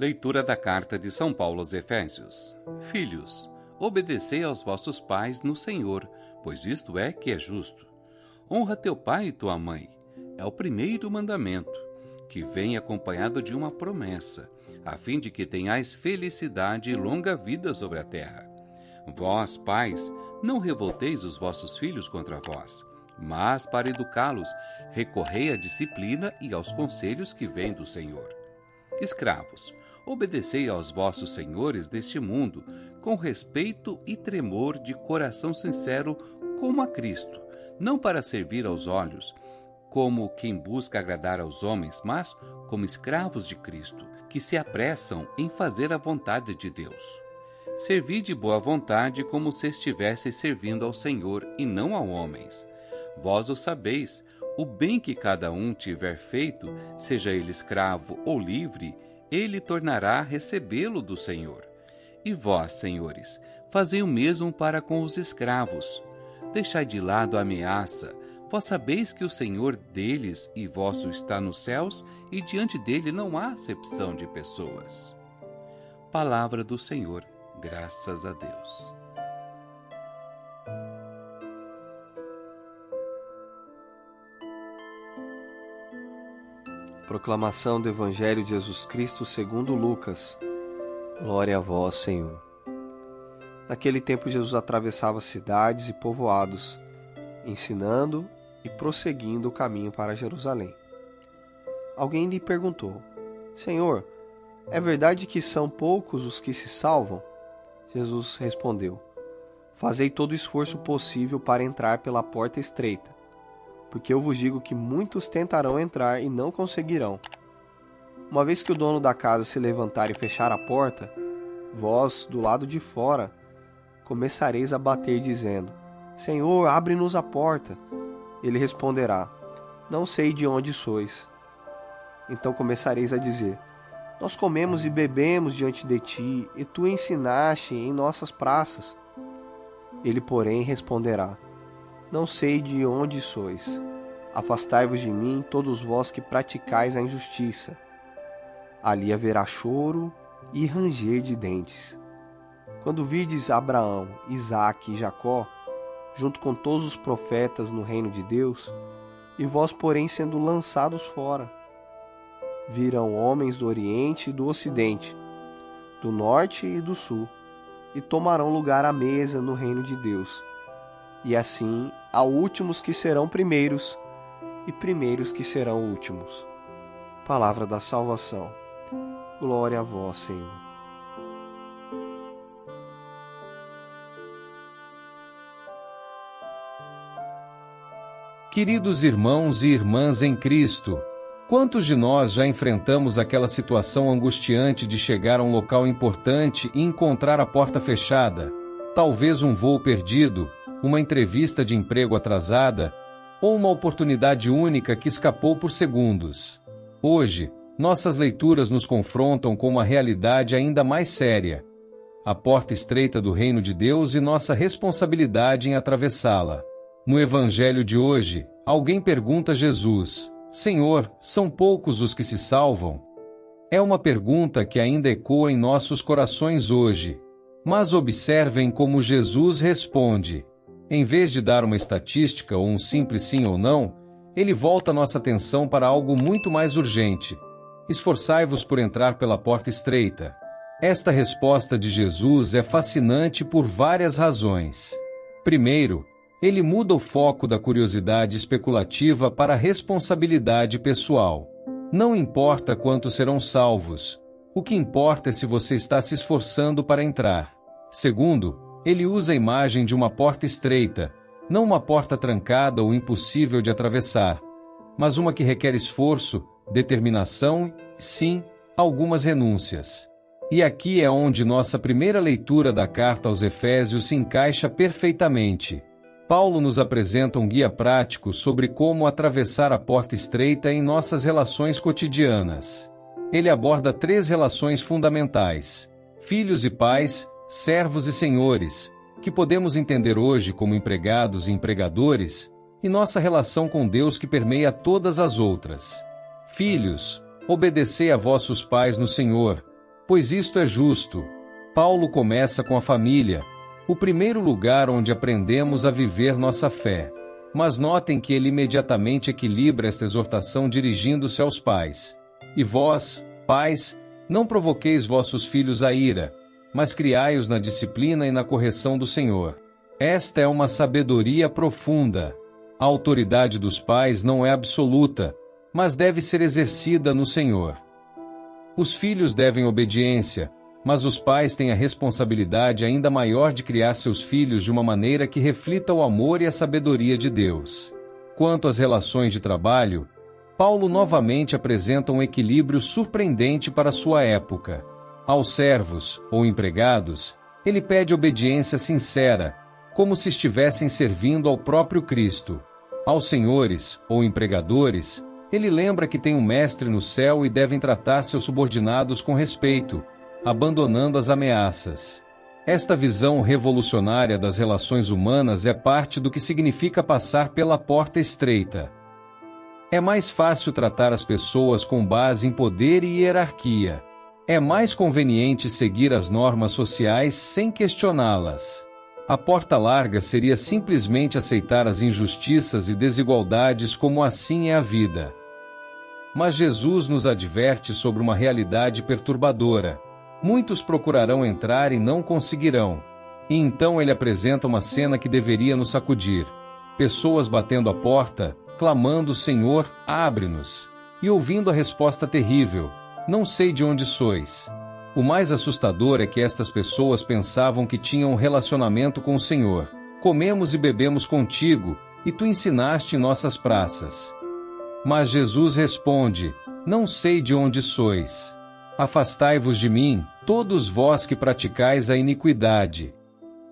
Leitura da Carta de São Paulo aos Efésios. Filhos, obedecei aos vossos pais no Senhor, pois isto é que é justo. Honra teu pai e tua mãe. É o primeiro mandamento, que vem acompanhado de uma promessa, a fim de que tenhais felicidade e longa vida sobre a terra. Vós, pais, não revolteis os vossos filhos contra vós, mas, para educá-los, recorrei à disciplina e aos conselhos que vêm do Senhor. Escravos, obedecei aos vossos senhores deste mundo, com respeito e tremor de coração sincero, como a Cristo, não para servir aos olhos, como quem busca agradar aos homens, mas como escravos de Cristo, que se apressam em fazer a vontade de Deus. Servi de boa vontade, como se estivesseis servindo ao Senhor e não a homens. Vós o sabeis, o bem que cada um tiver feito, seja ele escravo ou livre, ele tornará a recebê-lo do Senhor. E vós, senhores, fazei o mesmo para com os escravos. Deixai de lado a ameaça. Vós sabeis que o Senhor deles e vosso está nos céus, e diante dele não há acepção de pessoas. Palavra do Senhor, graças a Deus. Proclamação do Evangelho de Jesus Cristo segundo Lucas. Glória a vós, Senhor. Naquele tempo Jesus atravessava cidades e povoados, ensinando e prosseguindo o caminho para Jerusalém. Alguém lhe perguntou: Senhor, é verdade que são poucos os que se salvam? Jesus respondeu: Fazei todo o esforço possível para entrar pela porta estreita, porque eu vos digo que muitos tentarão entrar e não conseguirão. Uma vez que o dono da casa se levantar e fechar a porta, vós, do lado de fora, começareis a bater, dizendo: Senhor, abre-nos a porta. Ele responderá: Não sei de onde sois. Então começareis a dizer: Nós comemos e bebemos diante de ti, e tu ensinaste em nossas praças. Ele, porém, responderá: Não sei de onde sois. Afastai-vos de mim, todos vós que praticais a injustiça. Ali haverá choro e ranger de dentes. Quando virdes Abraão, Isaque e Jacó, junto com todos os profetas no reino de Deus, e vós, porém, sendo lançados fora, virão homens do Oriente e do Ocidente, do Norte e do Sul, e tomarão lugar à mesa no reino de Deus. E assim há últimos que serão primeiros, e primeiros que serão últimos. Palavra da salvação. Glória a vós, Senhor. Queridos irmãos e irmãs em Cristo, quantos de nós já enfrentamos aquela situação angustiante de chegar a um local importante e encontrar a porta fechada, talvez um voo perdido, uma entrevista de emprego atrasada, ou uma oportunidade única que escapou por segundos? Hoje, nossas leituras nos confrontam com uma realidade ainda mais séria: a porta estreita do reino de Deus e nossa responsabilidade em atravessá-la. No Evangelho de hoje, alguém pergunta a Jesus: Senhor, são poucos os que se salvam? É uma pergunta que ainda ecoa em nossos corações hoje. Mas observem como Jesus responde. Em vez de dar uma estatística ou um simples sim ou não, ele volta nossa atenção para algo muito mais urgente. Esforçai-vos por entrar pela porta estreita. Esta resposta de Jesus é fascinante por várias razões. Primeiro, ele muda o foco da curiosidade especulativa para a responsabilidade pessoal. Não importa quantos serão salvos. O que importa é se você está se esforçando para entrar. Segundo, ele usa a imagem de uma porta estreita, não uma porta trancada ou impossível de atravessar, mas uma que requer esforço, determinação e, sim, algumas renúncias. E aqui é onde nossa primeira leitura da carta aos Efésios se encaixa perfeitamente. Paulo nos apresenta um guia prático sobre como atravessar a porta estreita em nossas relações cotidianas. Ele aborda 3 relações fundamentais: filhos e pais, servos e senhores, que podemos entender hoje como empregados e empregadores, e nossa relação com Deus que permeia todas as outras. Filhos, obedecei a vossos pais no Senhor, pois isto é justo. Paulo começa com a família, o primeiro lugar onde aprendemos a viver nossa fé. Mas notem que ele imediatamente equilibra esta exortação dirigindo-se aos pais. E vós, pais, não provoqueis vossos filhos à ira, mas criai-os na disciplina e na correção do Senhor. Esta é uma sabedoria profunda. A autoridade dos pais não é absoluta, mas deve ser exercida no Senhor. Os filhos devem obediência, mas os pais têm a responsabilidade ainda maior de criar seus filhos de uma maneira que reflita o amor e a sabedoria de Deus. Quanto às relações de trabalho, Paulo novamente apresenta um equilíbrio surpreendente para sua época. Aos servos, ou empregados, ele pede obediência sincera, como se estivessem servindo ao próprio Cristo. Aos senhores, ou empregadores, ele lembra que tem um mestre no céu e devem tratar seus subordinados com respeito, abandonando as ameaças. Esta visão revolucionária das relações humanas é parte do que significa passar pela porta estreita. É mais fácil tratar as pessoas com base em poder e hierarquia. É mais conveniente seguir as normas sociais sem questioná-las. A porta larga seria simplesmente aceitar as injustiças e desigualdades como assim é a vida. Mas Jesus nos adverte sobre uma realidade perturbadora. Muitos procurarão entrar e não conseguirão. E então ele apresenta uma cena que deveria nos sacudir. Pessoas batendo a porta, clamando: Senhor, abre-nos. E ouvindo a resposta terrível: não sei de onde sois. O mais assustador é que estas pessoas pensavam que tinham um relacionamento com o Senhor. Comemos e bebemos contigo, e tu ensinaste em nossas praças. Mas Jesus responde: não sei de onde sois. Afastai-vos de mim, todos vós que praticais a iniquidade.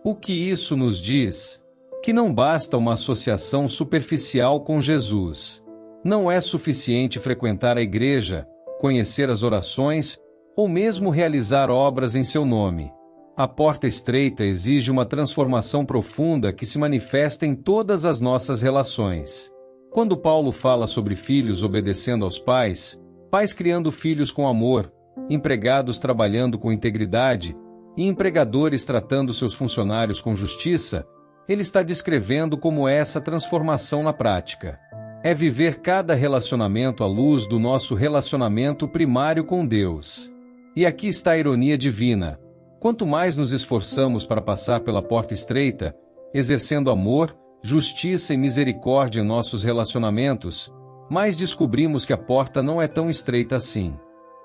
O que isso nos diz? Que não basta uma associação superficial com Jesus. Não é suficiente frequentar a igreja, conhecer as orações, ou mesmo realizar obras em seu nome. A porta estreita exige uma transformação profunda que se manifesta em todas as nossas relações. Quando Paulo fala sobre filhos obedecendo aos pais, pais criando filhos com amor, empregados trabalhando com integridade e empregadores tratando seus funcionários com justiça, ele está descrevendo como é essa transformação na prática. É viver cada relacionamento à luz do nosso relacionamento primário com Deus. E aqui está a ironia divina. Quanto mais nos esforçamos para passar pela porta estreita, exercendo amor, justiça e misericórdia em nossos relacionamentos, mais descobrimos que a porta não é tão estreita assim.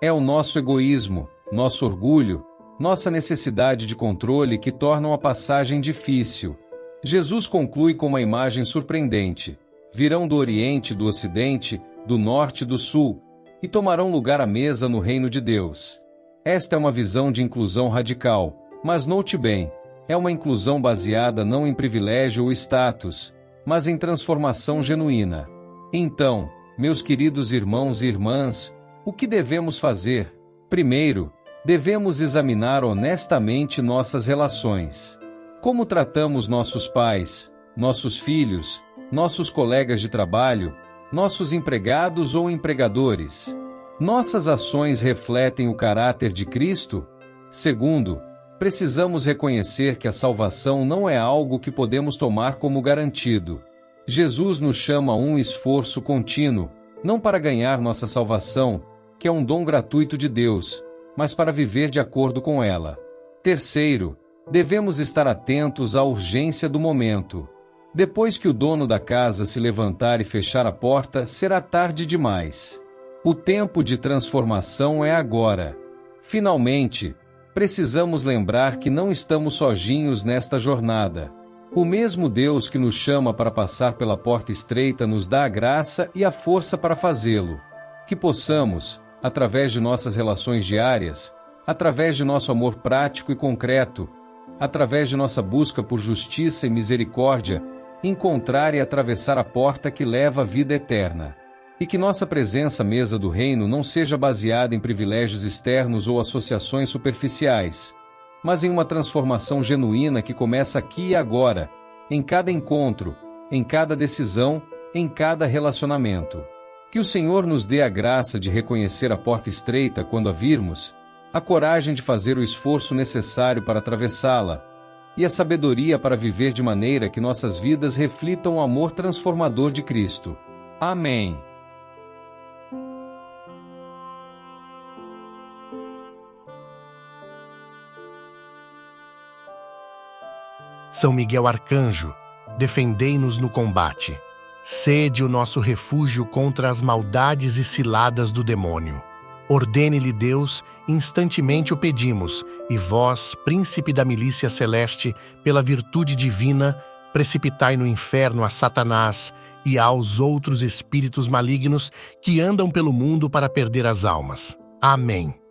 É o nosso egoísmo, nosso orgulho, nossa necessidade de controle que tornam a passagem difícil. Jesus conclui com uma imagem surpreendente. Virão do Oriente, do Ocidente, do Norte e do Sul, e tomarão lugar à mesa no reino de Deus. Esta é uma visão de inclusão radical, mas note bem, é uma inclusão baseada não em privilégio ou status, mas em transformação genuína. Então, meus queridos irmãos e irmãs, o que devemos fazer? Primeiro, devemos examinar honestamente nossas relações. Como tratamos nossos pais, nossos filhos, nossos colegas de trabalho, nossos empregados ou empregadores? Nossas ações refletem o caráter de Cristo? Segundo, precisamos reconhecer que a salvação não é algo que podemos tomar como garantido. Jesus nos chama a um esforço contínuo, não para ganhar nossa salvação, que é um dom gratuito de Deus, mas para viver de acordo com ela. Terceiro, devemos estar atentos à urgência do momento. Depois que o dono da casa se levantar e fechar a porta, será tarde demais. O tempo de transformação é agora. Finalmente, precisamos lembrar que não estamos sozinhos nesta jornada. O mesmo Deus que nos chama para passar pela porta estreita nos dá a graça e a força para fazê-lo. Que possamos, através de nossas relações diárias, através de nosso amor prático e concreto, através de nossa busca por justiça e misericórdia, encontrar e atravessar a porta que leva à vida eterna. E que nossa presença à mesa do reino não seja baseada em privilégios externos ou associações superficiais, mas em uma transformação genuína que começa aqui e agora, em cada encontro, em cada decisão, em cada relacionamento. Que o Senhor nos dê a graça de reconhecer a porta estreita quando a virmos, a coragem de fazer o esforço necessário para atravessá-la, e a sabedoria para viver de maneira que nossas vidas reflitam o amor transformador de Cristo. Amém. São Miguel Arcanjo, defendei-nos no combate. Sede o nosso refúgio contra as maldades e ciladas do demônio. Ordene-lhe Deus, instantemente o pedimos, e vós, príncipe da milícia celeste, pela virtude divina, precipitai no inferno a Satanás e aos outros espíritos malignos que andam pelo mundo para perder as almas. Amém.